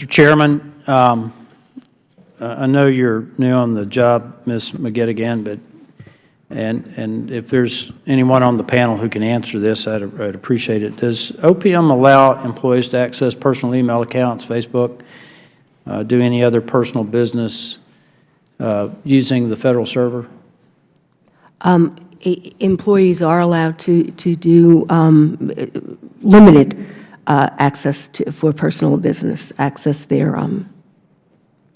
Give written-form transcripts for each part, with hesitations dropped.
Mr. Chairman, I know you're new on the job, Ms. McGettigan, but and if there's anyone on the panel who can answer this, I'd appreciate it. Does OPM allow employees to access personal email accounts, Facebook, do any other personal business using the federal server? Employees are allowed to do limited access for personal business, access their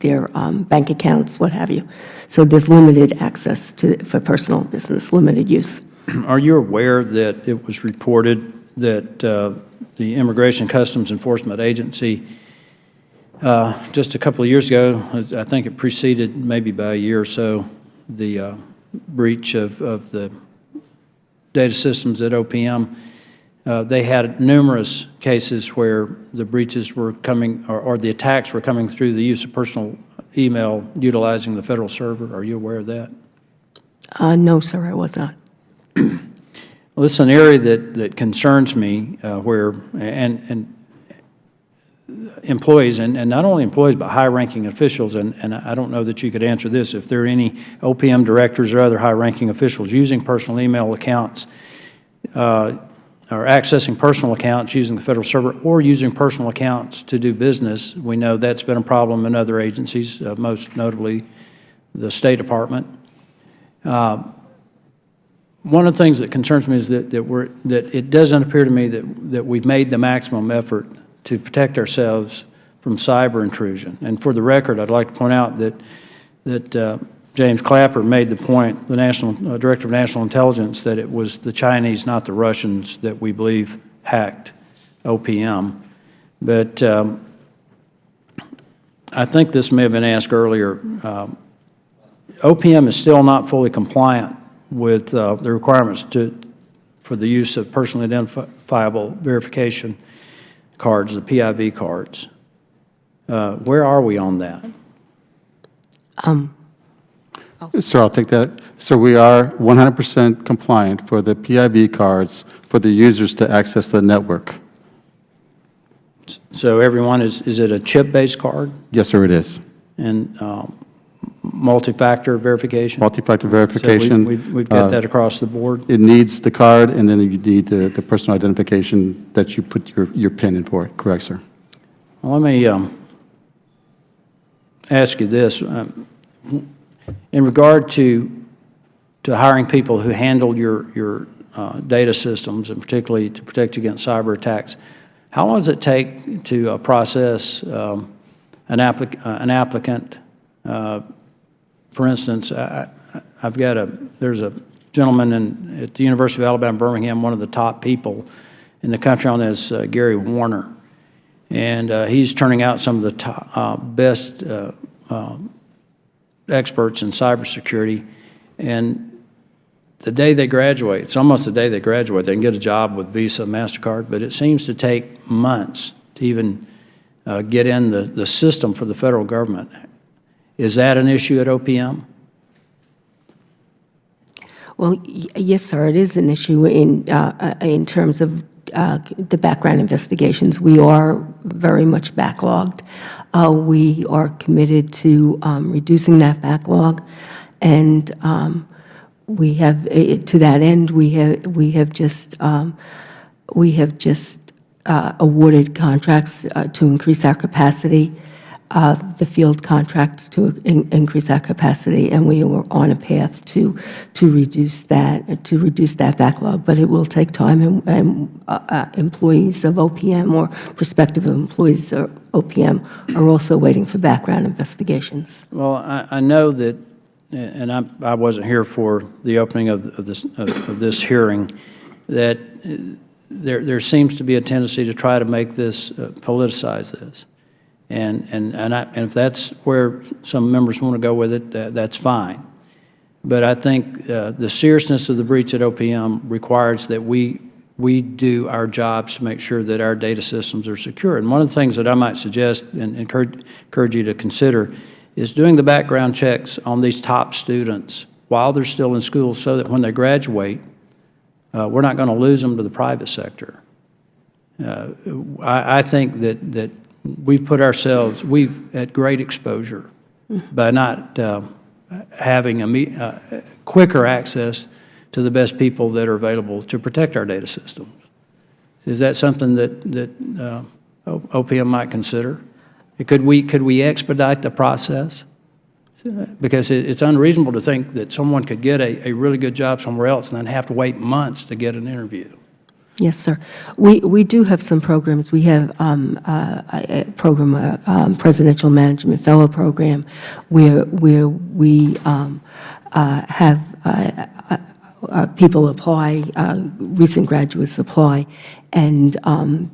bank accounts, what have you. So there's limited access for personal business, limited use. Are you aware that it was reported that the Immigration Customs Enforcement Agency just a couple of years ago, I think it preceded maybe by a year or so, the breach of the data systems at OPM, they had numerous cases where the breaches were coming, or the attacks were coming through the use of personal email utilizing the federal server. Are you aware of that? No, sir, I was not. Well, it's an area that concerns me where, and employees, and not only employees, but high-ranking officials, and I don't know that you could answer this, if there are any OPM directors or other high-ranking officials using personal email accounts or accessing personal accounts using the federal server or using personal accounts to do business. We know that's been a problem in other agencies, most notably the State Department. One of the things that concerns me is that it doesn't appear to me that we've made the maximum effort to protect ourselves from cyber intrusion. And for the record, I'd like to point out that James Clapper made the point, the Director of National Intelligence, that it was the Chinese, not the Russians, that we believe hacked OPM. But I think this may have been asked earlier. OPM is still not fully compliant with the requirements for the use of personally identifiable verification cards, the PIV cards. Where are we on that? Sir, I'll take that. So we are 100% compliant for the PIV cards for the users to access the network. So everyone, is it a chip-based card? Yes, sir, it is. And multi-factor verification? Multi-factor verification. So we've got that across the board? It needs the card, and then you need the personal identification that you put your PIN in for. Correct, sir. Well, let me ask you this. In regard to hiring people who handle your data systems, and particularly to protect you against cyber attacks, how long does it take to process an applicant? For instance, there's a gentleman at the University of Alabama, Birmingham, one of the top people in the country on this, Gary Warner. And he's turning out some of the top, best experts in cybersecurity. And the day they graduate, it's almost the day they graduate, they can get a job with Visa, MasterCard, but it seems to take months to even get in the system for the federal government. Is that an issue at OPM? Well, yes, sir, it is an issue in terms of the background investigations. We are very much backlogged. We are committed to reducing that backlog, and we have, to that end, we have just awarded contracts to increase our capacity, the field contracts to increase our capacity, and we are on a path to reduce that backlog. But it will take time, and employees of OPM or prospective employees of OPM are also waiting for background investigations. Well, I know that, and I wasn't here for the opening of this hearing, that there seems to be a tendency to try to make this politicize this. And if that's where some members want to go with it, that's fine. But I think the seriousness of the breach at OPM requires that we do our jobs to make sure that our data systems are secure. And one of the things that I might suggest and encourage you to consider is doing the background checks on these top students while they're still in school, so that when they graduate, we're not going to lose them to the private sector. I think that we've put ourselves, we've at great exposure by not having quicker access to the best people that are available to protect our data systems. Is that something that OPM might consider? Could we expedite the process? Because it's unreasonable to think that someone could get a really good job somewhere else and then have to wait months to get an interview. Yes, sir. We do have some programs. We have a program, a Presidential Management Fellow Program, where we have people apply, recent graduates apply, and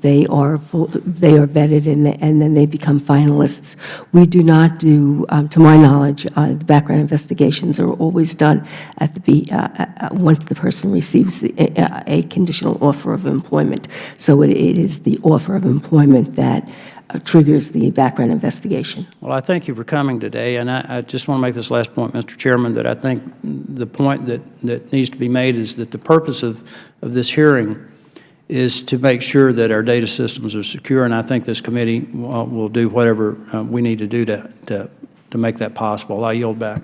they are vetted, and then they become finalists. We do not do, to my knowledge, the background investigations are always done at once the person receives a conditional offer of employment. So it is the offer of employment that triggers the background investigation. Well, I thank you for coming today, and I just want to make this last point, Mr. Chairman, that I think the point that needs to be made is that the purpose of this hearing is to make sure that our data systems are secure, and I think this committee will do whatever we need to do to make that possible. I yield back.